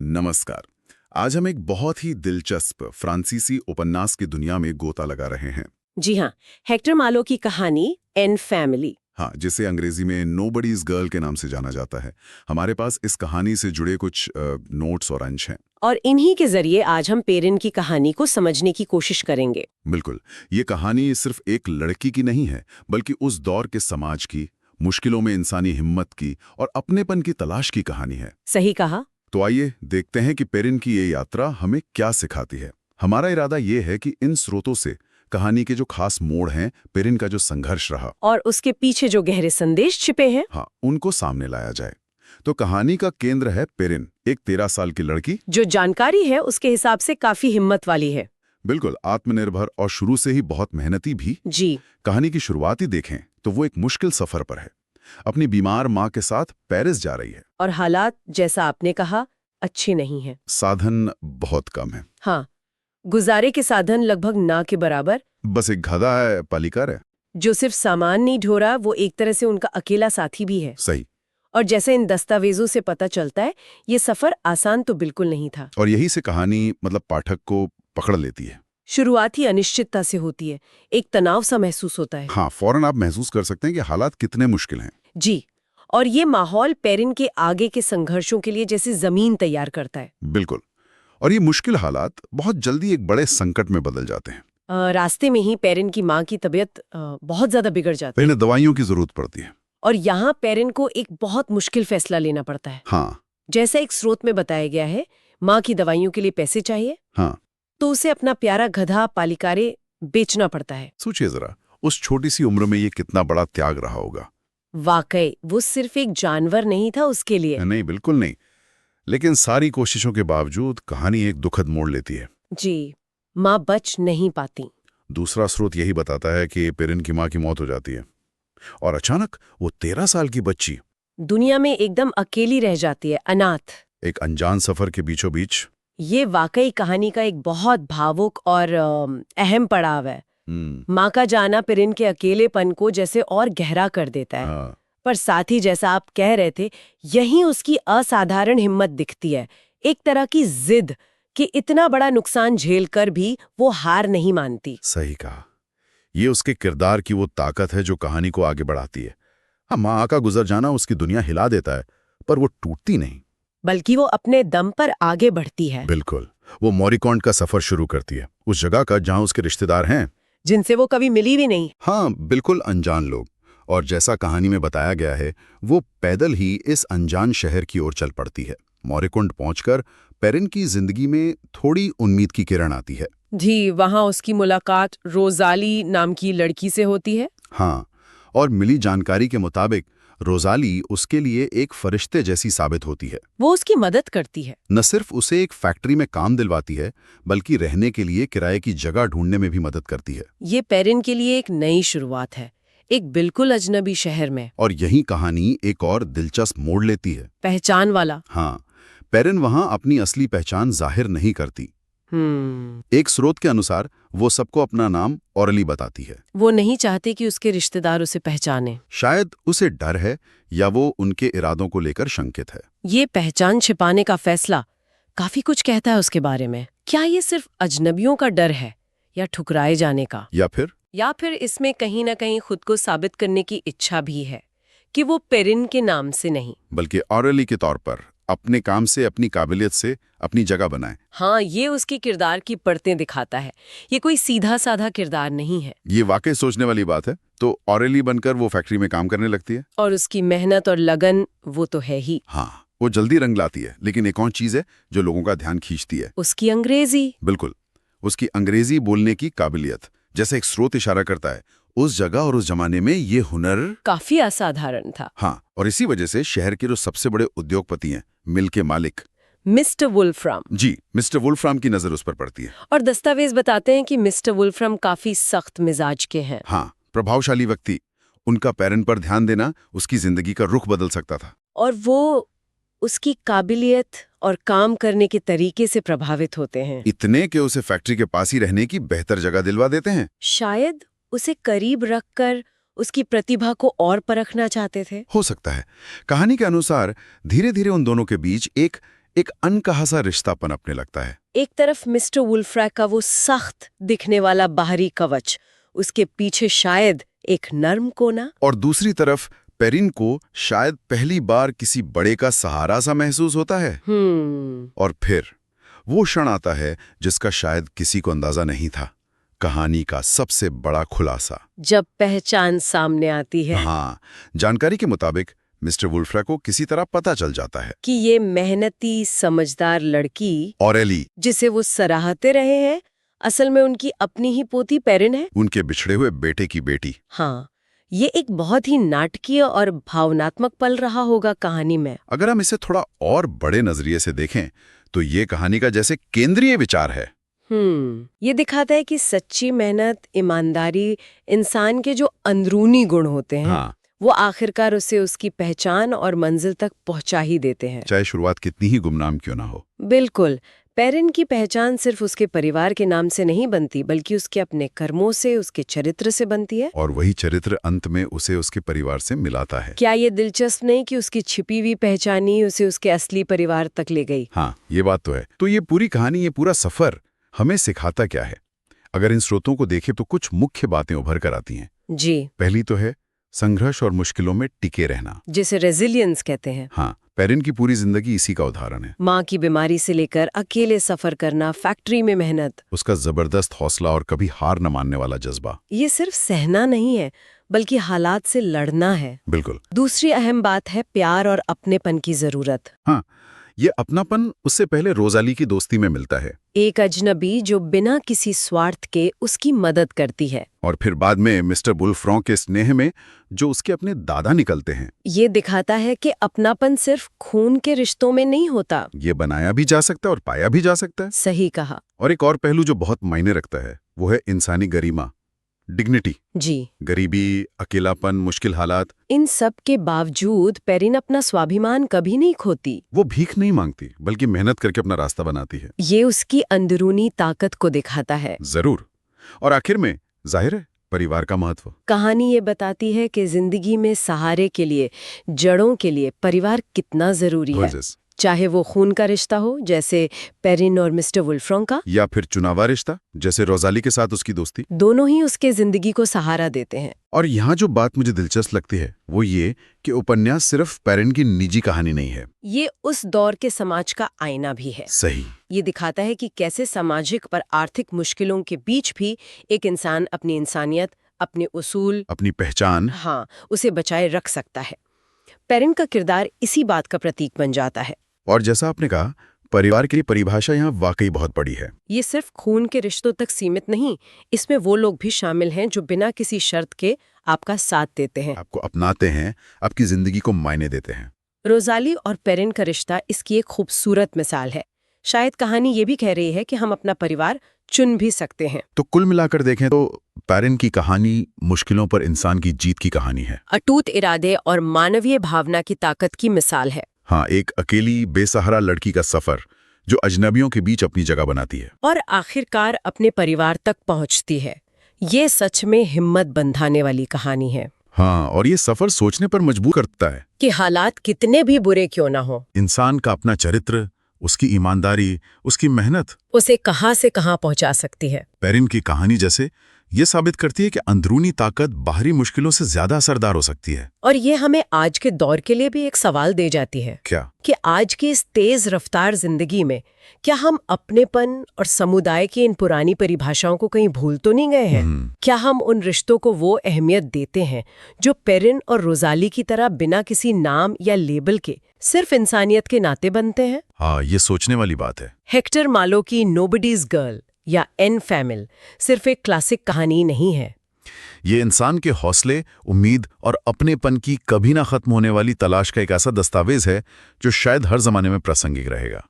नमस्कार। आज हम एक बहुत ही दिलचस्प फ्रांसीसी उपन्यास की दुनिया में गोता लगा रहे हैं। जी हाँ, हेक्टर मालो की कहानी एन फैमिली। हाँ, जिसे अंग्रेजी में नोबडीज गर्ल के नाम से जाना जाता है। हमारे पास इस कहानी से जुड़े कुछ नोट्स और अंश हैं। और इन्हीं के जरिए आज हम पेरिन की कहानी को समझने की कोशिश करेंगे। बिल्कुल, ये कहानी सिर्फ एक लड़की की नहीं है, बल्कि उस दौर के समाज की, मुश्किलों में इंसानी हिम्मत की और अपनेपन की तलाश की कहानी है। सही कहा। तो आइए देखते हैं कि पेरिन की ये यात्रा हमें क्या सिखाती है। हमारा इरादा ये है कि इन स्रोतों से कहानी के जो खास मोड़ हैं, पेरिन का जो संघर्ष रहा और उसके पीछे जो गहरे संदेश छिपे हैं, हाँ, उनको सामने लाया जाए। तो कहानी का केंद्र है पेरिन, एक 13 साल की लड़की। जो जानकारी है उसके हिसाब से काफी हिम्मत वाली है। बिल्कुल आत्मनिर्भर और शुरू से ही बहुत मेहनती भी। जी। कहानी की शुरुआत ही देखें तो वो एक मुश्किल सफर पर है। अपनी बीमार माँ के साथ पेरिस जा रही है। और हालात, जैसा आपने कहा, अच्छे नहीं है। साधन बहुत कम है। हाँ, गुजारे के साधन लगभग ना के बराबर। बस एक गधा है, पालिकार है। जो सिर्फ सामान नहीं ढो रहा, वो एक तरह से उनका अकेला साथी भी है। सही। और जैसे इन दस्तावेजों से पता चलता है, ये सफर आसान तो बिल्कुल नहीं था। और यही से कहानी पाठक को पकड़ लेती है। शुरुआत ही अनिश्चितता से होती है, एक तनाव सा महसूस होता है। हाँ, फौरन आप महसूस कर सकते हैं कि हालात कितने मुश्किल हैं। जी। और ये माहौल पेरिन के आगे के संघर्षों के लिए जैसे जमीन तैयार करता है। बिल्कुल। और ये मुश्किल हालात बहुत जल्दी एक बड़े संकट में बदल जाते हैं। रास्ते में ही पेरिन की माँ की तबीयत बहुत ज्यादा बिगड़ जाती है। इन्हें दवाइयों की जरूरत पड़ती है। और यहाँ पेरिन को एक बहुत मुश्किल फैसला लेना पड़ता है। हाँ। जैसा एक स्रोत में बताया गया है, माँ की दवाइयों के लिए पैसे चाहिए। हाँ। तो उसे अपना प्यारा गधा पालिकारे बेचना पड़ता है। सोचिए जरा, उस छोटी सी उम्र में ये कितना बड़ा त्याग रहा होगा। वाकई वो सिर्फ एक जानवर नहीं था उसके लिए। नहीं, बिल्कुल नहीं। लेकिन सारी कोशिशों के बावजूद कहानी एक दुखद मोड़ लेती है। जी, माँ बच नहीं पाती। दूसरा स्रोत यही बताता है कि पेरिन की माँ की मौत हो जाती है और अचानक वो 13 साल की बच्ची दुनिया में एकदम अकेली रह जाती है, अनाथ। एक अनजान सफर के बीचों बीच। ये वाकई कहानी का एक बहुत भावुक और अहम पड़ाव है। माँ का जाना पेरिन के अकेलेपन को जैसे और गहरा कर देता है। हाँ। पर साथ ही, जैसा आप कह रहे थे, यहीं उसकी असाधारण हिम्मत दिखती है। एक तरह की जिद कि इतना बड़ा नुकसान झेलकर भी वो हार नहीं मानती। सही कहा। ये उसके किरदार की वो ताकत है जो कहानी को आगे बढ़ाती है। हाँ, माँ का गुजर जाना उसकी दुनिया हिला देता है, पर वो टूटती नहीं, बल्कि वो अपने दम पर आगे बढ़ती है। बिल्कुल। वो मोरिकॉन्ट का सफर शुरू करती है, उस जगह का जहां उसके रिश्तेदार हैं, जिनसे वो कभी मिली भी नहीं। हाँ, बिल्कुल अनजान लोग। और जैसा कहानी में बताया गया है, वो पैदल ही इस अनजान शहर की ओर चल पड़ती है। मोरिकॉन्ट पहुंचकर पेरिन की जिंदगी में थोड़ी उम्मीद की किरण आती है। जी, वहाँ उसकी मुलाकात रोजाली नाम की लड़की से होती है। हाँ, और मिली जानकारी के मुताबिक रोजाली उसके लिए एक फरिश्ते जैसी साबित होती है। वो उसकी मदद करती है। न सिर्फ उसे एक फैक्ट्री में काम दिलवाती है, बल्कि रहने के लिए किराए की जगह ढूंढने में भी मदद करती है। ये पेरिन के लिए एक नई शुरुआत है, एक बिल्कुल अजनबी शहर में। और यही कहानी एक और दिलचस्प मोड़ लेती है। पहचान वाला। हाँ, पेरिन वहां अपनी असली पहचान जाहिर नहीं करती। एक स्रोत के अनुसार वो सबको अपना नाम औरली बताती है। वो नहीं चाहते कि उसके रिश्तेदार उसे पहचाने। शायद उसे डर है या वो उनके इरादों को लेकर शंकित है। ये पहचान छिपाने का फैसला काफी कुछ कहता है उसके बारे में। क्या ये सिर्फ अजनबियों का डर है, या ठुकराए जाने का, या फिर इसमें कहीं ना कहीं खुद को साबित करने की इच्छा भी है कि वो पेरिन के नाम से नहीं, बल्कि औरली के तौर पर अपने काम से, अपनी काबिलियत से अपनी जगह बनाए। हाँ, ये उसके किरदार की परतें दिखाता है। ये कोई सीधा साधा किरदार नहीं है। ये वाकई सोचने वाली बात है। तो औरली बनकर वो फैक्ट्री में काम करने लगती है। और उसकी मेहनत और लगन वो तो है ही। हाँ, वो जल्दी रंग लाती है। लेकिन एक और चीज है जो लोगों का ध्यान खींचती है, उसकी अंग्रेजी। बिल्कुल, उसकी अंग्रेजी बोलने की काबिलियत। जैसे एक स्रोत इशारा करता है, उस जगह और उस जमाने में ये हुनर काफी असाधारण था। हाँ, और इसी वजह से शहर के जो सबसे बड़े उद्योगपति हैं, मिल के मालिक मिस्टर वुल्फ्राम। जी, मिस्टर वुल्फ्राम की नजर उस पर पड़ती है। और दस्तावेज बताते हैं कि मिस्टर वुल्फ्राम काफी सख्त मिजाज के हैं। हाँ, प्रभावशाली व्यक्ति। उनका पेरिन पर ध्यान देना उसकी जिंदगी का रुख बदल सकता था। और वो उसकी काबिलियत और काम करने के तरीके से प्रभावित होते हैं, इतने कि उसे फैक्ट्री के पास ही रहने की बेहतर जगह दिलवा देते हैं। शायद उसे करीब रखकर उसकी प्रतिभा को और परखना चाहते थे। हो सकता है। कहानी के अनुसार धीरे धीरे उन दोनों के बीच एक एक अनकहा सा रिश्ता पनपने लगता है। एक तरफ मिस्टर वुल्फ्रैक का वो सख्त दिखने वाला बाहरी कवच, उसके पीछे शायद एक नर्म कोना, और दूसरी तरफ पेरिन को शायद पहली बार किसी बड़े का सहारा सा महसूस होता है। और फिर वो क्षण आता है जिसका शायद किसी को अंदाजा नहीं था, कहानी का सबसे बड़ा खुलासा, जब पहचान सामने आती है। हाँ, जानकारी के मुताबिक मिस्टर वुल्फ्रैक को किसी तरह पता चल जाता है कि ये मेहनती समझदार लड़की ऑरेली, जिसे वो सराहते रहे हैं, असल में उनकी अपनी ही पोती पेरिन है, उनके बिछड़े हुए बेटे की बेटी। हाँ, ये एक बहुत ही नाटकीय और भावनात्मक पल रहा होगा कहानी में। अगर हम इसे थोड़ा और बड़े नजरिए से देखें तो ये कहानी का जैसे केंद्रीय विचार है। ये दिखाता है कि सच्ची मेहनत, ईमानदारी, इंसान के जो अंदरूनी गुण होते हैं, हाँ, वो आखिरकार उसे उसकी पहचान और मंजिल तक पहुंचा ही देते हैं, चाहे शुरुआत कितनी ही गुमनाम क्यों ना हो। बिल्कुल। पेरिन की पहचान सिर्फ उसके परिवार के नाम से नहीं बनती, बल्कि उसके अपने कर्मों से, उसके चरित्र से बनती है। और वही चरित्र अंत में उसे उसके परिवार से मिलाता है। क्या ये दिलचस्प नहीं कि उसकी छिपी हुई पहचानी उसे उसके असली परिवार तक ले गई? हाँ, ये बात तो है। तो ये पूरी कहानी, ये पूरा सफर हमें सिखाता क्या है? अगर इन स्रोतों को देखें तो कुछ मुख्य बातें उभर कर आती हैं। जी। पहली तो है संघर्ष और मुश्किलों में टिके रहना, जिसे रेजिलियंस कहते हैं। हाँ, पेरिन की पूरी जिंदगी इसी का उदाहरण है। माँ की बीमारी से लेकर अकेले सफर करना, फैक्ट्री में मेहनत, उसका जबरदस्त हौसला और कभी हार न मानने वाला जज्बा। ये सिर्फ सहना नहीं है, बल्कि हालात से लड़ना है। बिल्कुल। दूसरी अहम बात है प्यार और अपनेपन की जरूरत। हाँ, ये अपनापन उससे पहले रोजाली की दोस्ती में मिलता है, एक अजनबी जो बिना किसी स्वार्थ के उसकी मदद करती है। और फिर बाद में मिस्टर वुल्फ्रैक के स्नेह में जो उसके अपने दादा निकलते हैं। ये दिखाता है कि अपनापन सिर्फ खून के रिश्तों में नहीं होता, ये बनाया भी जा सकता है और पाया भी जा सकता है। सही कहा। और एक और पहलू जो बहुत मायने रखता है वो है इंसानी गरिमा, डिग्निटी। जी। गरीबी, अकेलापन, मुश्किल हालात, इन सब के बावजूद पेरिन अपना स्वाभिमान कभी नहीं खोती। वो भीख नहीं मांगती, बल्कि मेहनत करके अपना रास्ता बनाती है। ये उसकी अंदरूनी ताकत को दिखाता है। जरूर। और आखिर में जाहिर है परिवार का महत्व। कहानी ये बताती है कि जिंदगी में सहारे के लिए, जड़ों के लिए परिवार कितना जरूरी है, चाहे वो खून का रिश्ता हो जैसे पेरिन और मिस्टर वुल्फ्रैक का, या फिर चुनावा रिश्ता जैसे रोजाली के साथ उसकी दोस्ती। दोनों ही उसके जिंदगी को सहारा देते हैं। और यहाँ जो बात मुझे दिलचस्प लगती है वो ये कि उपन्यास सिर्फ पेरिन की निजी कहानी नहीं है, ये उस दौर के समाज का आईना भी है। सही। ये दिखाता है कि कैसे सामाजिक और आर्थिक मुश्किलों के बीच भी एक इंसान अपनी इंसानियत, अपने उसूल, अपनी पहचान, हाँ, उसे बचाए रख सकता है। पेरिन का किरदार इसी बात का प्रतीक बन जाता है। और जैसा आपने कहा, परिवार की परिभाषा यहाँ वाकई बहुत बड़ी है। ये सिर्फ खून के रिश्तों तक सीमित नहीं, इसमें वो लोग भी शामिल हैं जो बिना किसी शर्त के आपका साथ देते हैं, आपको अपनाते हैं, आपकी जिंदगी को मायने देते हैं। रोजाली और पेरिन का रिश्ता इसकी एक खूबसूरत मिसाल है। शायद कहानी ये भी कह रही है कि हम अपना परिवार चुन भी सकते हैं। तो कुल मिलाकर देखें तो पेरिन की कहानी मुश्किलों पर इंसान की जीत की कहानी है, अटूट इरादे और मानवीय भावना की ताकत की मिसाल है। हाँ, एक अकेली बेसहारा लड़की का सफर जो अजनबियों के बीच अपनी जगह बनाती है और आखिरकार अपने परिवार तक पहुंचती है। ये सच में हिम्मत बंधाने वाली कहानी है। हाँ, और ये सफर सोचने पर मजबूर करता है कि हालात कितने भी बुरे क्यों ना हो, इंसान का अपना चरित्र, उसकी ईमानदारी, उसकी मेहनत उसे कहां से कहां पहुंचा सकती है। पेरिन की कहानी जैसे ये साबित करती है कि अंदरूनी ताकत बाहरी मुश्किलों से ज्यादा असरदार हो सकती है। और ये हमें आज के दौर के लिए भी एक सवाल दे जाती है। क्या? कि आज की इस तेज रफ्तार जिंदगी में क्या हम अपनेपन और समुदाय की इन पुरानी परिभाषाओं को कहीं भूल तो नहीं गए हैं? क्या हम उन रिश्तों को वो अहमियत देते हैं जो पेरिन और रोजाली की तरह बिना किसी नाम या लेबल के सिर्फ इंसानियत के नाते बनते हैं? हाँ, ये सोचने वाली बात है। हेक्टर मालो की नोबडीज गर्ल या एन फैमिल सिर्फ एक क्लासिक कहानी नहीं है। ये इंसान के हौसले, उम्मीद और अपनेपन की कभी ना खत्म होने वाली तलाश का एक ऐसा दस्तावेज है जो शायद हर जमाने में प्रासंगिक रहेगा।